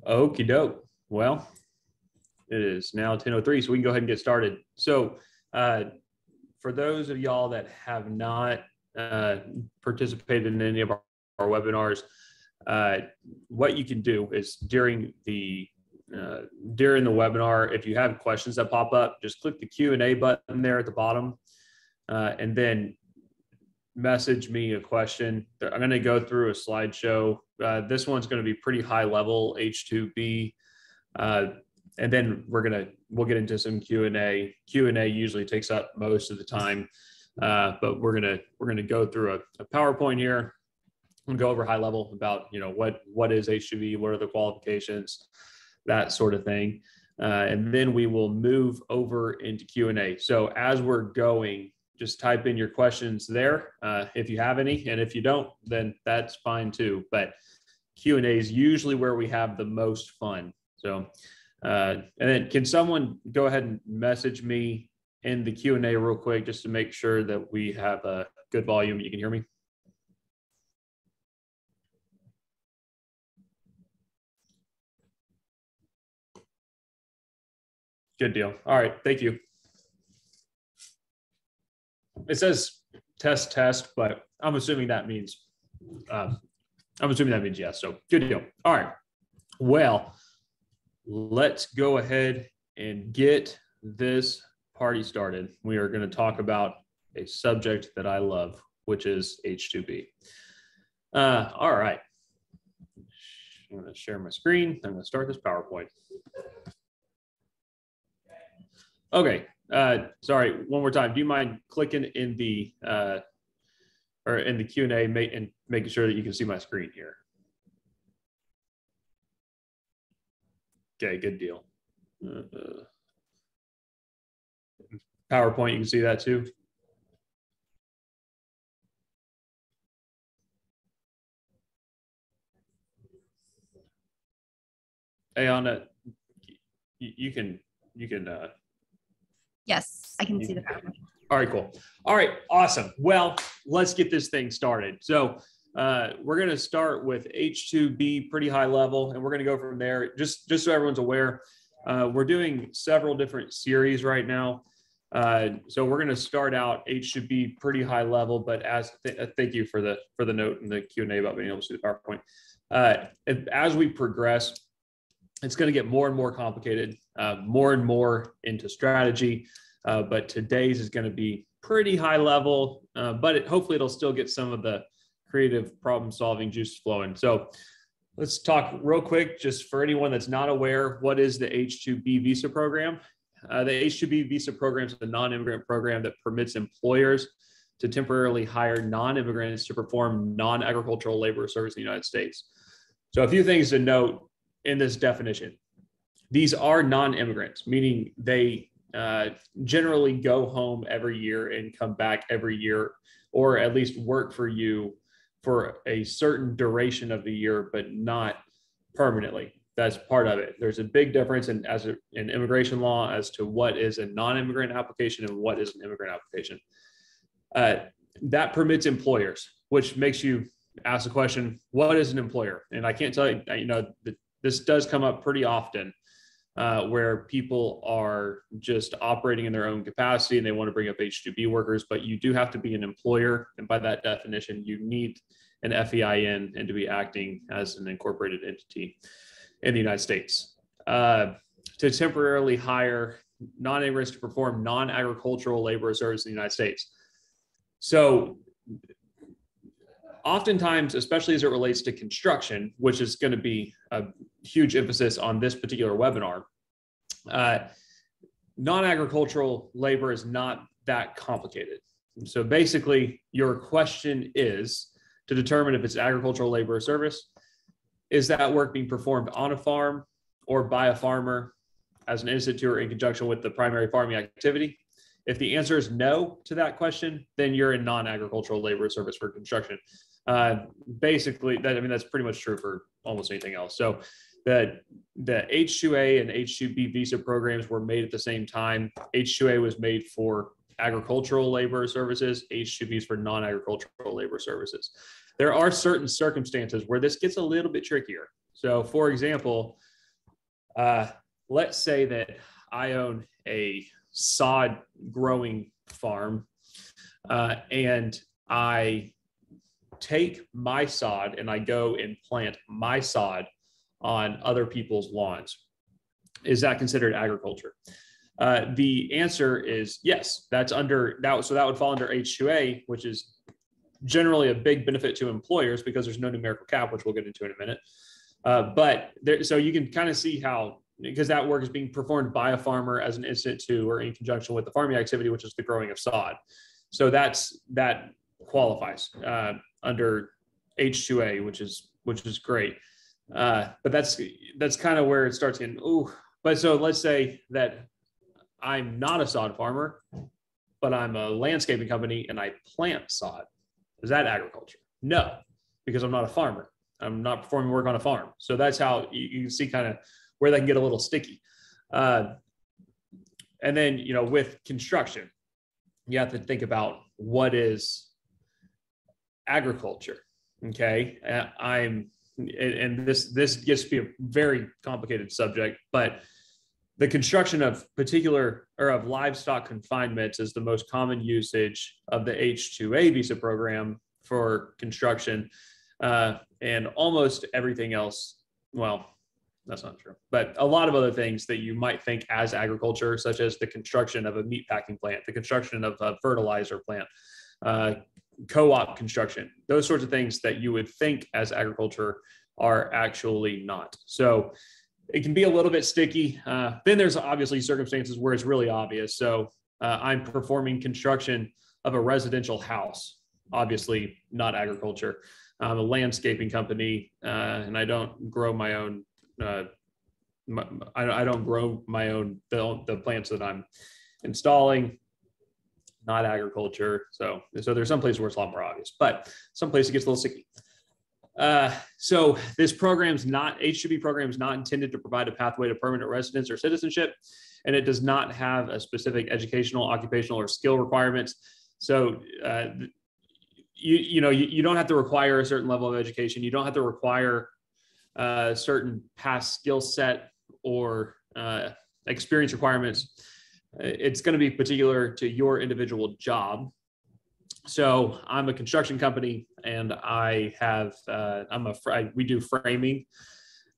Okie doke. Well, it is now 10:03, so we can go ahead and get started. So, for those of y'all that have not participated in any of our webinars, what you can do is during the webinar, if you have questions that pop up, just click the Q&A button there at the bottom, and then message me a question. I'm going to go through a slideshow. This one's going to be pretty high level H2B, and then we'll get into some Q&A. Q&A usually takes up most of the time, but we're gonna go through a PowerPoint here and go over high level about what is H2B, what are the qualifications, that sort of thing, and then we will move over into Q&A. So as we're going, just type in your questions there if you have any, and if you don't, then that's fine too. But Q&A is usually where we have the most fun. So, and then can someone go ahead and message me in the Q&A real quick, just to make sure that we have a good volume. You can hear me? Good deal. All right, thank you. It says test, but I'm assuming that means yes. So good deal. All right. Well, let's go ahead and get this party started. We are going to talk about a subject that I love, which is H2B. All right. I'm going to share my screen. I'm going to start this PowerPoint. Okay. Sorry, one more time. Do you mind clicking in the Q&A and making sure that you can see my screen here? Okay, good deal. PowerPoint, you can see that too. Hey, Anna, you can. Yes, I can see the PowerPoint. All right, cool. All right, awesome. Well, let's get this thing started. So we're going to start with H2B, pretty high level, and we're going to go from there. Just so everyone's aware, we're doing several different series right now. So we're going to start out H2B pretty high level, but thank you for the note in the Q&A about being able to see the PowerPoint. As we progress, it's going to get more and more complicated, more and more into strategy. But today's is going to be pretty high level, but hopefully it'll still get some of the creative problem solving juice flowing. So let's talk real quick, just for anyone that's not aware, what is the H2B visa program? The H2B visa program is a non-immigrant program that permits employers to temporarily hire non-immigrants to perform non-agricultural labor service in the United States. So a few things to note in this definition. These are non-immigrants, meaning they generally go home every year and come back every year, or at least work for you for a certain duration of the year, but not permanently. That's part of it. There's a big difference in immigration law as to what is a non-immigrant application and what is an immigrant application. That permits employers, which makes you ask the question, what is an employer? And I can't tell you, this does come up pretty often, where people are just operating in their own capacity and they want to bring up H2B workers, but you do have to be an employer. And by that definition, you need an FEIN and to be acting as an incorporated entity in the United States. To temporarily hire non-immigrants to perform non-agricultural labor or service in the United States. So oftentimes, especially as it relates to construction, which is going to be a huge emphasis on this particular webinar, non-agricultural labor is not that complicated. So basically, your question is to determine if it's agricultural labor or service. Is that work being performed on a farm or by a farmer as an institute or in conjunction with the primary farming activity? If the answer is no to that question, then you're in non-agricultural labor or service for construction. Basically, that's pretty much true for almost anything else. So the H2A and H2B visa programs were made at the same time. H2A was made for agricultural labor services, H2B is for non-agricultural labor services. There are certain circumstances where this gets a little bit trickier. So for example, Uh, let's say that I own a sod growing farm, and I take my sod and I go and plant my sod on other people's lawns. Is that considered agriculture? The answer is yes. That's under that. So that would fall under H2A, which is generally a big benefit to employers because there's no numerical cap, which we'll get into in a minute. But there, so you can kind of see how, because that work is being performed by a farmer as an incident to or in conjunction with the farming activity, which is the growing of sod. So that qualifies under H2A, which is great. But that's kind of where it starts getting, ooh. But so let's say that I'm not a sod farmer, but I'm a landscaping company and I plant sod. Is that agriculture? No, because I'm not a farmer. I'm not performing work on a farm. So that's how you see kind of where that can get a little sticky. And then, with construction, you have to think about what is agriculture. Okay. And this gets to be a very complicated subject, but the construction of of livestock confinements is the most common usage of the H-2A visa program for construction. And almost everything else, well, that's not true, but a lot of other things that you might think as agriculture, such as the construction of a meat packing plant, the construction of a fertilizer plant, co-op construction, those sorts of things that you would think as agriculture are actually not. So it can be a little bit sticky. Then there's obviously circumstances where it's really obvious. So I'm performing construction of a residential house, obviously not agriculture. I'm a landscaping company, and I don't grow my own. I don't grow my own the plants that I'm installing. Not agriculture. So there's some places where it's a lot more obvious, but some places it gets a little sticky. So this program's not, H2B program is not intended to provide a pathway to permanent residence or citizenship, and it does not have a specific educational, occupational, or skill requirements. So you don't have to require a certain level of education. You don't have to require a certain past skill set or experience requirements. It's going to be particular to your individual job. So I'm a construction company, and I have we do framing.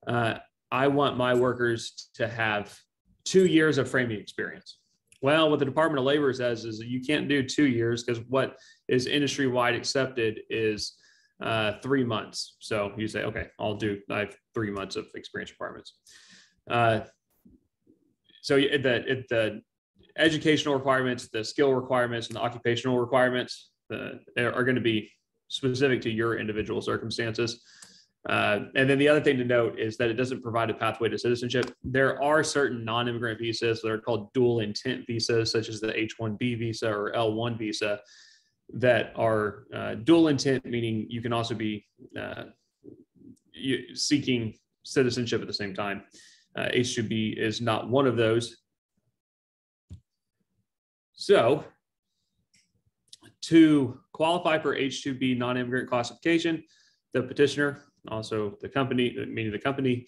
I want my workers to have 2 years of framing experience. Well, what the Department of Labor says is that you can't do 2 years because what is industry-wide accepted is 3 months. So you say, okay, I have 3 months of experience requirements. So the educational requirements, the skill requirements, and the occupational requirements are going to be specific to your individual circumstances. And then the other thing to note is that it doesn't provide a pathway to citizenship. There are certain non-immigrant visas that are called dual intent visas, such as the H-1B visa or L-1 visa, that are dual intent, meaning you can also be seeking citizenship at the same time. H-2B is not one of those. So to qualify for H-2B non-immigrant classification, the petitioner, also the company, meaning the company,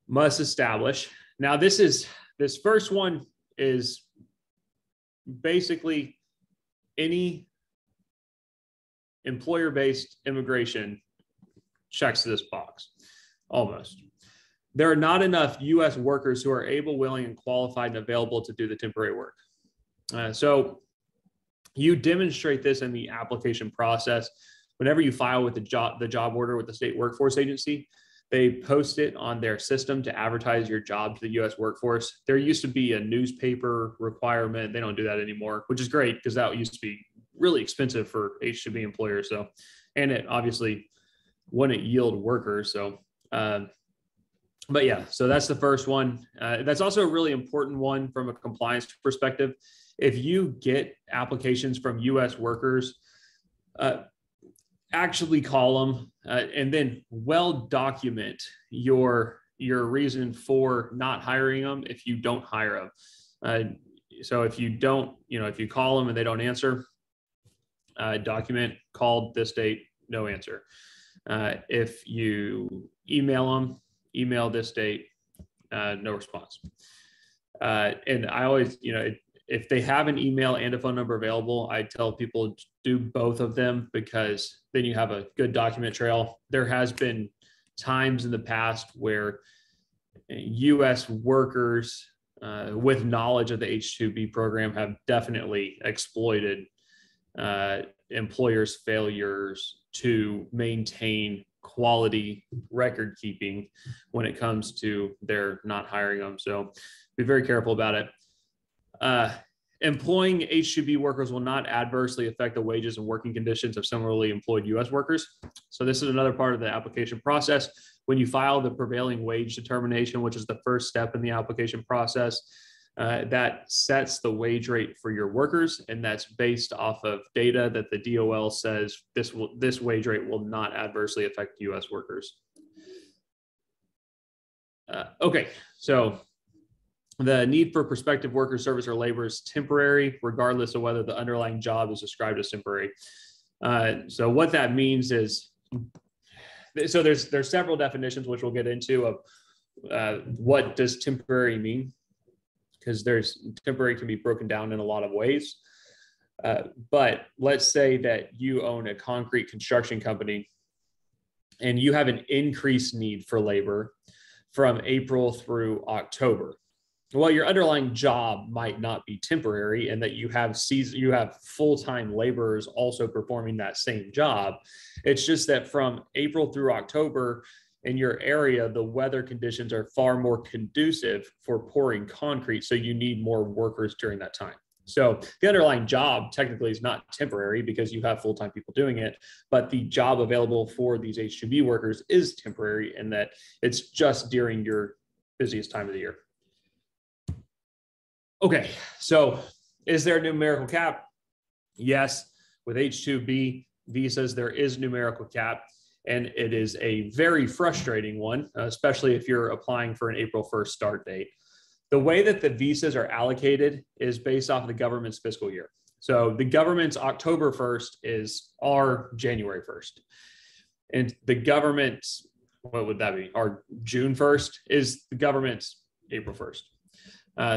must establish. Now, this first one is basically any employer-based immigration checks this box, almost. There are not enough U.S. workers who are able, willing, and qualified and available to do the temporary work. So you demonstrate this in the application process. Whenever you file with the job order with the state workforce agency, they post it on their system to advertise your job to the U.S. workforce. There used to be a newspaper requirement. They don't do that anymore, which is great because that used to be really expensive for H-2B employers. So, and it obviously wouldn't yield workers. So, but yeah, so that's the first one. That's also a really important one from a compliance perspective. If you get applications from U.S. workers, actually call them and then well document your reason for not hiring them if you don't hire them. So if you don't, if you call them and they don't answer, document, called this date, no answer. If you email them, email this date, no response. And I always, if they have an email and a phone number available, I tell people do both of them, because then you have a good document trail. There has been times in the past where U.S. workers with knowledge of the H-2B program have definitely exploited employers' failures to maintain quality record keeping when it comes to their not hiring them. So be very careful about it. Employing H-2B workers will not adversely affect the wages and working conditions of similarly employed U.S. workers. So this is another part of the application process. When you file the prevailing wage determination, which is the first step in the application process, that sets the wage rate for your workers, and that's based off of data that the DOL says this wage rate will not adversely affect U.S. workers. Okay, so the need for prospective worker service or labor is temporary, regardless of whether the underlying job is described as temporary. So what that means is, so there's several definitions which we'll get into of what does temporary mean, because temporary can be broken down in a lot of ways. But let's say that you own a concrete construction company and you have an increased need for labor from April through October. Well, your underlying job might not be temporary, and that you have full-time laborers also performing that same job. It's just that from April through October in your area, the weather conditions are far more conducive for pouring concrete, so you need more workers during that time. So the underlying job technically is not temporary because you have full-time people doing it, but the job available for these H-2B workers is temporary, in that it's just during your busiest time of the year. Okay, so is there a numerical cap? Yes, with H-2B visas, there is numerical cap, and it is a very frustrating one, especially if you're applying for an April 1st start date. The way that the visas are allocated is based off of the government's fiscal year. So the government's October 1st is our January 1st. And the government's, what would that be? Our June 1st is the government's April 1st.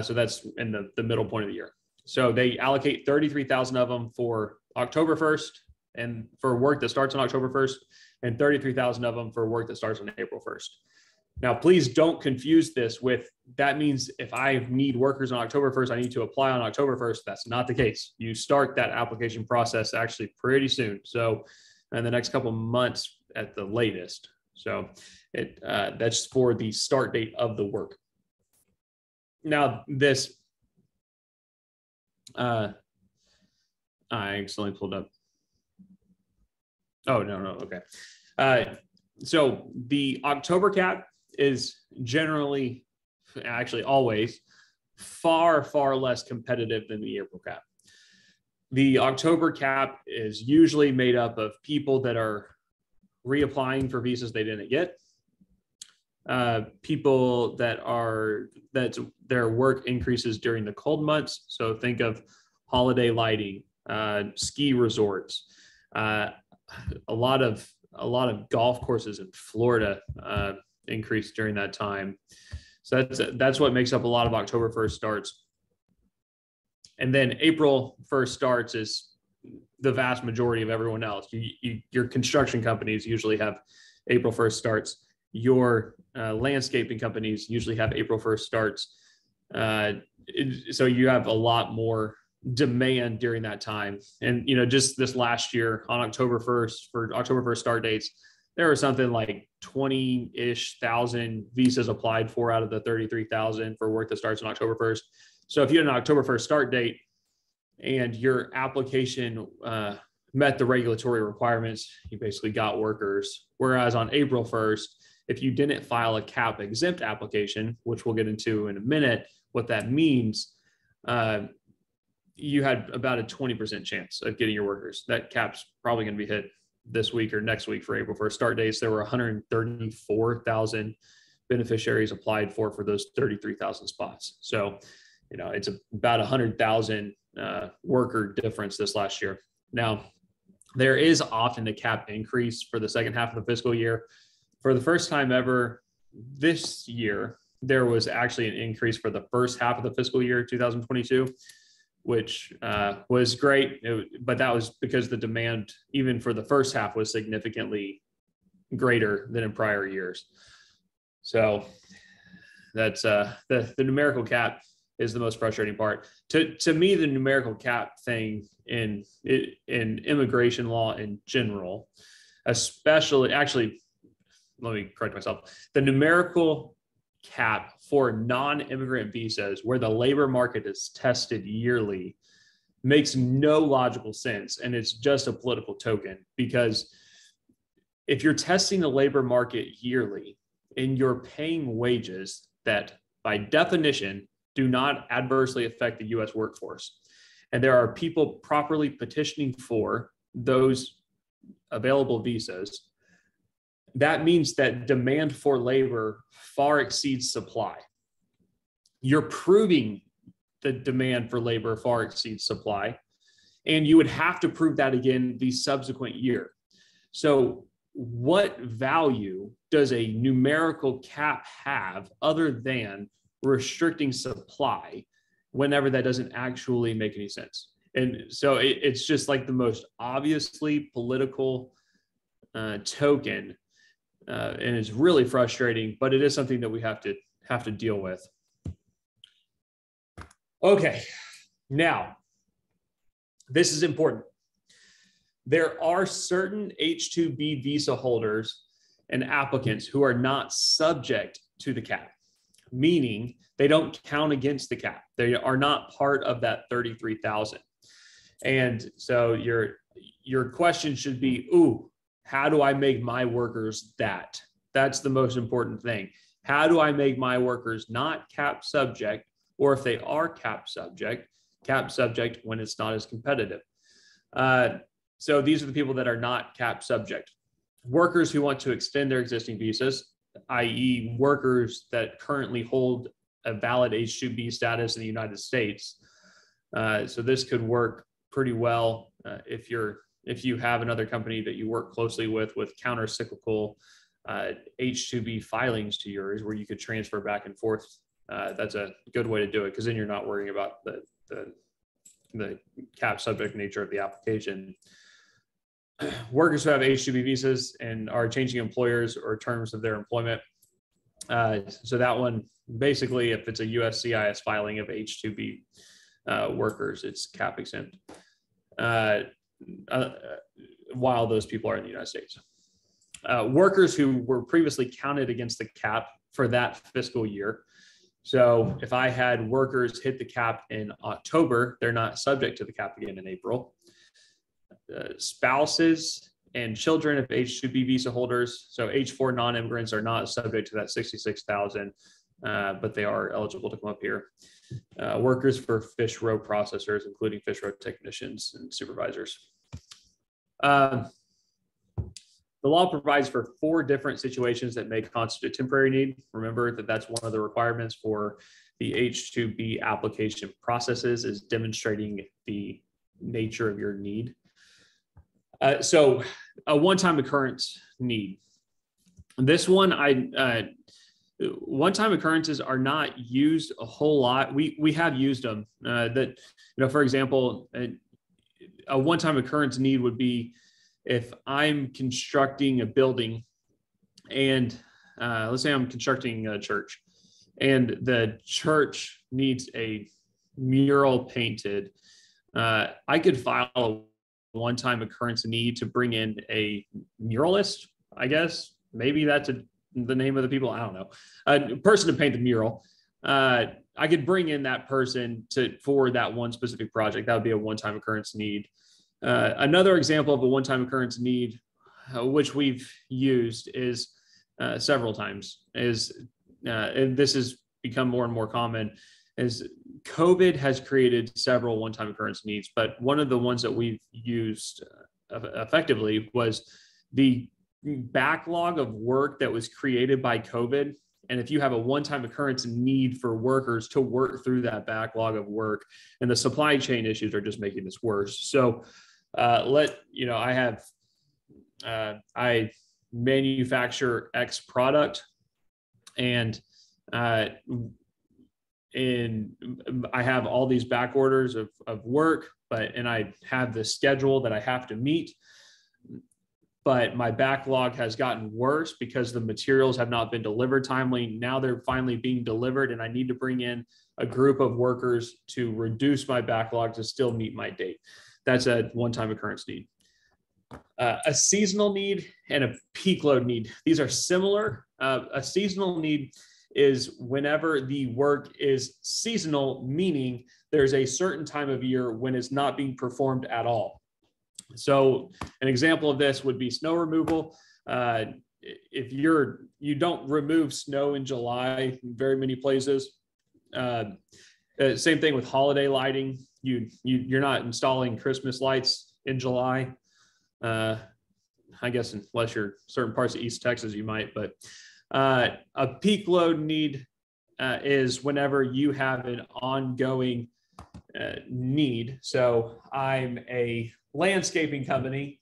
So that's in the middle point of the year. So they allocate 33,000 of them for October 1st and for work that starts on October 1st, and 33,000 of them for work that starts on April 1st. Now, please don't confuse this with, that means if I need workers on October 1st, I need to apply on October 1st. That's not the case. You start that application process actually pretty soon. So in the next couple of months at the latest. So that's for the start date of the work. Now this, I accidentally pulled up. Oh, no, okay. So the October cap is generally, actually always, far, far less competitive than the April cap. The October cap is usually made up of people that are reapplying for visas they didn't get, people that their work increases during the cold months. So think of holiday lighting, ski resorts, a lot of golf courses in Florida increase during that time. So that's what makes up a lot of October 1st starts. And then April 1st starts is the vast majority of everyone else. Your construction companies usually have April 1st starts. Your landscaping companies usually have April 1st starts. So you have a lot more demand during that time. And, just this last year on October 1st, for October 1st start dates, there were something like 20-ish thousand visas applied for out of the 33,000 for work that starts on October 1st. So if you had an October 1st start date and your application met the regulatory requirements, you basically got workers. Whereas on April 1st, if you didn't file a cap exempt application, which we'll get into in a minute, what that means, you had about a 20% chance of getting your workers. That cap's probably going to be hit this week or next week for April 1st start dates. There were 134,000 beneficiaries applied for those 33,000 spots. So, it's about 100,000 worker difference this last year. Now, there is often a cap increase for the second half of the fiscal year. For the first time ever this year, there was actually an increase for the first half of the fiscal year 2022, which was great. But that was because the demand, even for the first half, was significantly greater than in prior years. So that's the numerical cap is the most frustrating part. To me, the numerical cap thing in immigration law in general, especially, actually, let me correct myself. The numerical cap for non-immigrant visas, where the labor market is tested yearly, makes no logical sense. And it's just a political token, because if you're testing the labor market yearly and you're paying wages that by definition do not adversely affect the US workforce, and there are people properly petitioning for those available visas, that means that demand for labor far exceeds supply. You're proving the demand for labor far exceeds supply, and you would have to prove that again the subsequent year. So what value does a numerical cap have other than restricting supply whenever that doesn't actually make any sense? And so it's just like the most obviously political token, and it's really frustrating, but it is something that we have to deal with. Okay, now this is important. There are certain H-2B visa holders and applicants who are not subject to the cap, meaning they don't count against the cap. They are not part of that 33,000. And so your question should be, ooh, how do I make my workers that? That's the most important thing. How do I make my workers not cap subject, or if they are cap subject when it's not as competitive? So these are the people that are not cap subject. Workers who want to extend their existing visas, i.e. workers that currently hold a valid H-2B status in the United States. So this could work pretty well if you have another company that you work closely with counter-cyclical H-2B filings to yours, where you could transfer back and forth. That's a good way to do it, because then you're not worrying about the cap subject nature of the application. Workers who have H-2B visas and are changing employers or terms of their employment. So that one, basically, if it's a USCIS filing of H-2B workers, it's cap exempt, while those people are in the United States. Workers who were previously counted against the cap for that fiscal year. So if I had workers hit the cap in October, they're not subject to the cap again in April. Spouses and children of H-2B visa holders, so H-4 non-immigrants, are not subject to that 66,000, but they are eligible to come up here. Workers for fish roe processors, including fish roe technicians and supervisors. The law provides for 4 different situations that may constitute temporary need. Remember that that's one of the requirements for the H-2B application processes, is demonstrating the nature of your need. So a one-time occurrence need. This one, one-time occurrences are not used a whole lot. We have used them. For example, a one-time occurrence need would be if I'm constructing a building, and let's say I'm constructing a church, and the church needs a mural painted. I could file a one-time occurrence need to bring in a muralist, I guess. Maybe that's the name of the people. I don't know. A person to paint the mural. I could bring in that person for that one specific project. That would be a one-time occurrence need. Another example of a one-time occurrence need, which we've used is several times, and this has become more and more common, is COVID has created several one-time occurrence needs, but one of the ones that we've used effectively was the backlog of work that was created by COVID. And if you have a one-time occurrence need for workers to work through that backlog of work, and the supply chain issues are just making this worse. So I manufacture X product, and And I have all these back orders of work, and I have the schedule that I have to meet. But my backlog has gotten worse because the materials have not been delivered timely. Now they're finally being delivered, and I need to bring in a group of workers to reduce my backlog to still meet my date. That's a one-time occurrence need. A seasonal need and a peak load need. These are similar. A seasonal need is whenever the work is seasonal, meaning there's a certain time of year when it's not being performed at all. So an example of this would be snow removal. If you don't remove snow in July in very many places. Same thing with holiday lighting. You're not installing Christmas lights in July. I guess unless you're certain parts of East Texas, you might, but a peak load need is whenever you have an ongoing need. So I'm a landscaping company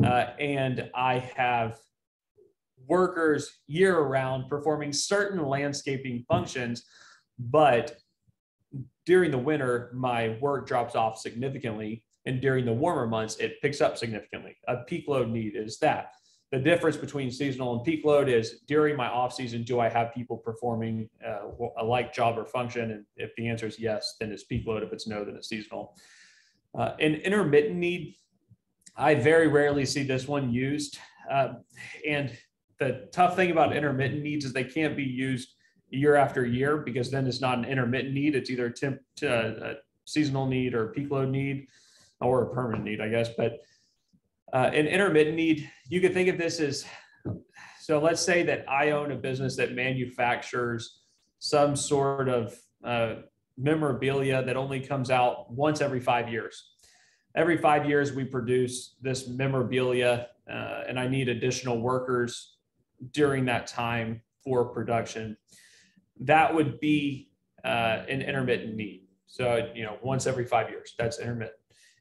and I have workers year round performing certain landscaping functions, but during the winter, my work drops off significantly. And during the warmer months, it picks up significantly. A peak load need is that. The difference between seasonal and peak load is during my off season, do I have people performing a like job or function? And if the answer is yes, then it's peak load. If it's no, then it's seasonal. An intermittent need, I very rarely see this one used. And the tough thing about intermittent needs is they can't be used year after year, because then it's not an intermittent need. It's either a seasonal need or peak load need, or a permanent need, I guess. But an intermittent need, you could think of this as, so let's say that I own a business that manufactures some sort of memorabilia that only comes out once every 5 years. Every 5 years we produce this memorabilia, and I need additional workers during that time for production. That would be an intermittent need. So, once every 5 years, that's intermittent.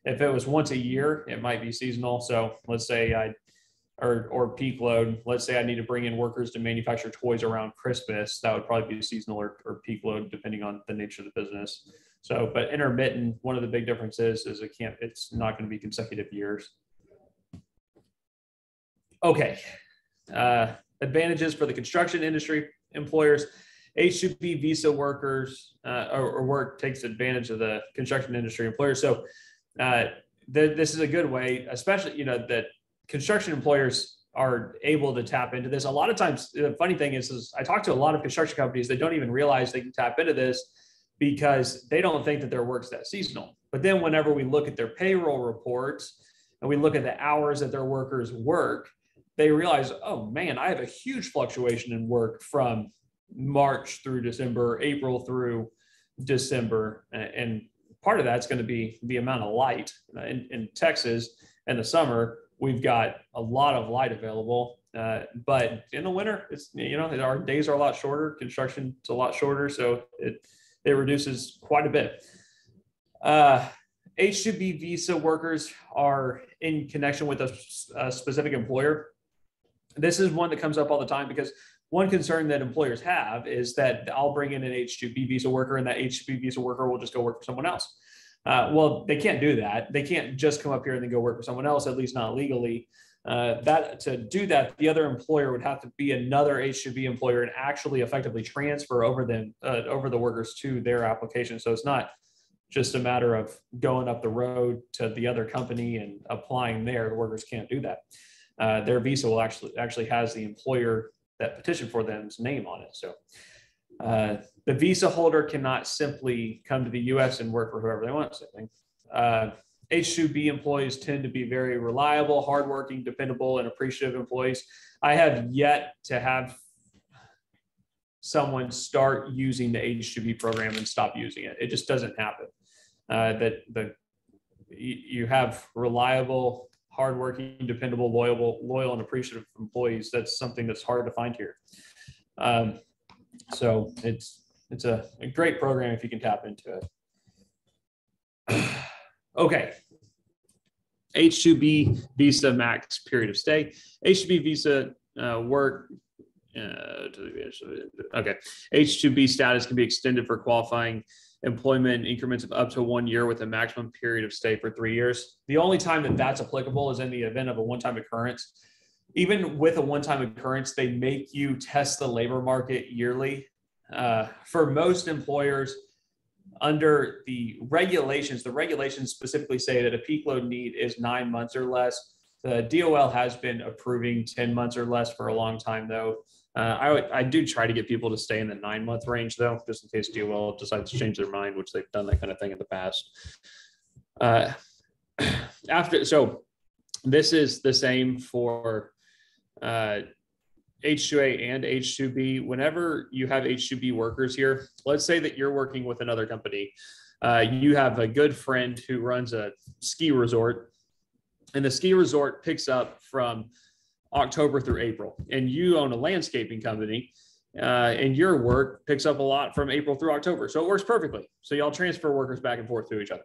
If it was once a year, it might be seasonal. So let's say or peak load, let's say I need to bring in workers to manufacture toys around Christmas. That would probably be seasonal or peak load, depending on the nature of the business. So, but intermittent, one of the big differences is it's not going to be consecutive years. Okay. Advantages for the construction industry employers. H-2B visa workers or work takes advantage of the construction industry employers. So this is a good way, especially, that construction employers are able to tap into this. A lot of times, the funny thing is I talk to a lot of construction companies that don't even realize they can tap into this because they don't think that their work's that seasonal. But then whenever we look at their payroll reports and we look at the hours that their workers work, they realize, oh man, I have a huge fluctuation in work from March through December, April through December. And part of that's going to be the amount of light. In Texas in the summer, we've got a lot of light available. But in the winter, it's, our days are a lot shorter. Construction is a lot shorter. So it reduces quite a bit. H-2B visa workers are in connection with a specific employer. This is one that comes up all the time because one concern that employers have is that I'll bring in an H-2B visa worker and that H-2B visa worker will just go work for someone else. Well, they can't do that. They can't just come up here and then go work for someone else, at least not legally. To do that, the other employer would have to be another H-2B employer and actually effectively transfer over the workers to their application. So it's not just a matter of going up the road to the other company and applying there. The workers can't do that. Their visa will actually has the employer that petitioned for them's name on it. So the visa holder cannot simply come to the U.S. and work for whoever they want. H-2B employees tend to be very reliable, hardworking, dependable, and appreciative employees. I have yet to have someone start using the H-2B program and stop using it. It just doesn't happen. You have reliable, hardworking, dependable, loyal, and appreciative employees. That's something that's hard to find here. So it's a great program if you can tap into it. Okay. H-2B visa max period of stay. H-2B visa work Okay. H-2B status can be extended for qualifying employment in increments of up to 1 year with a maximum period of stay for 3 years. The only time that that's applicable is in the event of a one-time occurrence. Even with a one-time occurrence, they make you test the labor market yearly. For most employers, under the regulations specifically say that a peak load need is 9 months or less. The DOL has been approving 10 months or less for a long time, though. I do try to get people to stay in the 9-month range, though, just in case DOL decides to change their mind, which they've done that kind of thing in the past. So this is the same for H2A and H2B. Whenever you have H2B workers here, let's say that you're working with another company. You have a good friend who runs a ski resort, and the ski resort picks up from October through April, and you own a landscaping company, and your work picks up a lot from April through October. So it works perfectly. So y'all transfer workers back and forth to each other.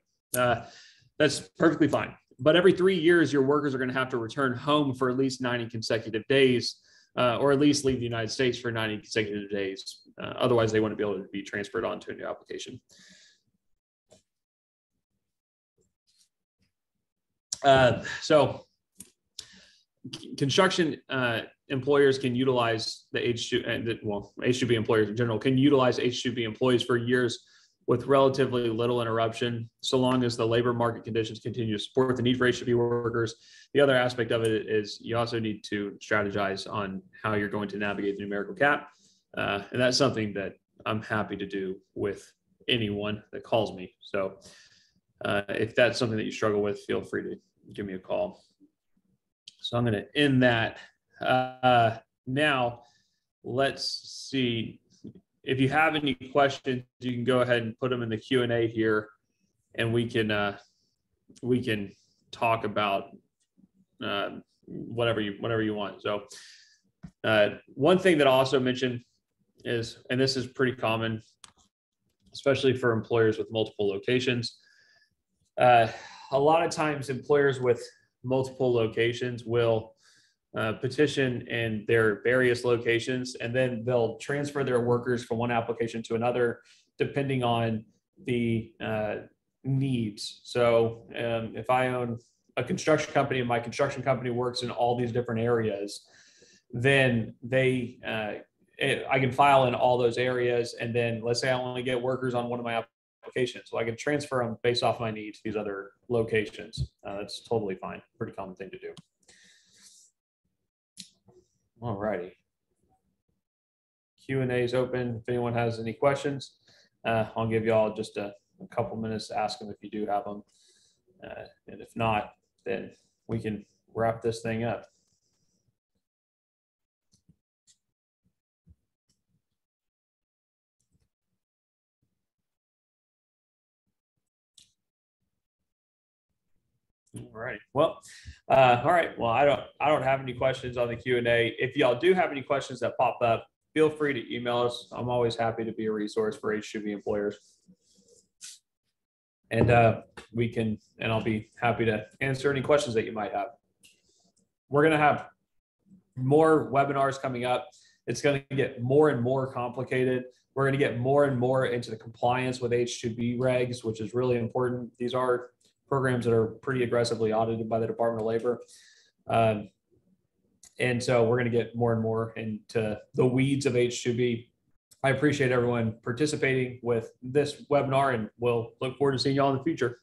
That's perfectly fine. But every 3 years, your workers are going to have to return home for at least 90 consecutive days, or at least leave the United States for 90 consecutive days. Otherwise, they wouldn't be able to be transferred onto a new application. So construction employers can utilize the H2B employers in general can utilize H2B employees for years with relatively little interruption, so long as the labor market conditions continue to support the need for H2B workers. The other aspect of it is you also need to strategize on how you're going to navigate the numerical cap. And that's something that I'm happy to do with anyone that calls me. So if that's something that you struggle with, feel free to give me a call. So I'm going to end that. Now, let's see. If you have any questions, you can go ahead and put them in the Q&A here, and we can talk about whatever you want. So one thing that I also mentioned is, and this is pretty common, especially for employers with multiple locations. A lot of times employers with multiple locations will petition in their various locations, and then they'll transfer their workers from one application to another, depending on the needs. So if I own a construction company and my construction company works in all these different areas, then I can file in all those areas. And then let's say I only get workers on one of my applications, so I can transfer them based off my needs to these other locations. That's totally fine. Pretty common thing to do. All righty. Q&A is open. If anyone has any questions, I'll give you all just a couple minutes to ask them if you do have them. And if not, then we can wrap this thing up. All right. Well, all right. Well, I don't have any questions on the Q&A. If y'all do have any questions that pop up, feel free to email us. I'm always happy to be a resource for H2B employers. And I'll be happy to answer any questions that you might have. We're going to have more webinars coming up. It's going to get more and more complicated. We're going to get more and more into the compliance with H2B regs, which is really important. These are programs that are pretty aggressively audited by the Department of Labor. And so we're going to get more and more into the weeds of H2B. I appreciate everyone participating with this webinar, and we'll look forward to seeing y'all in the future.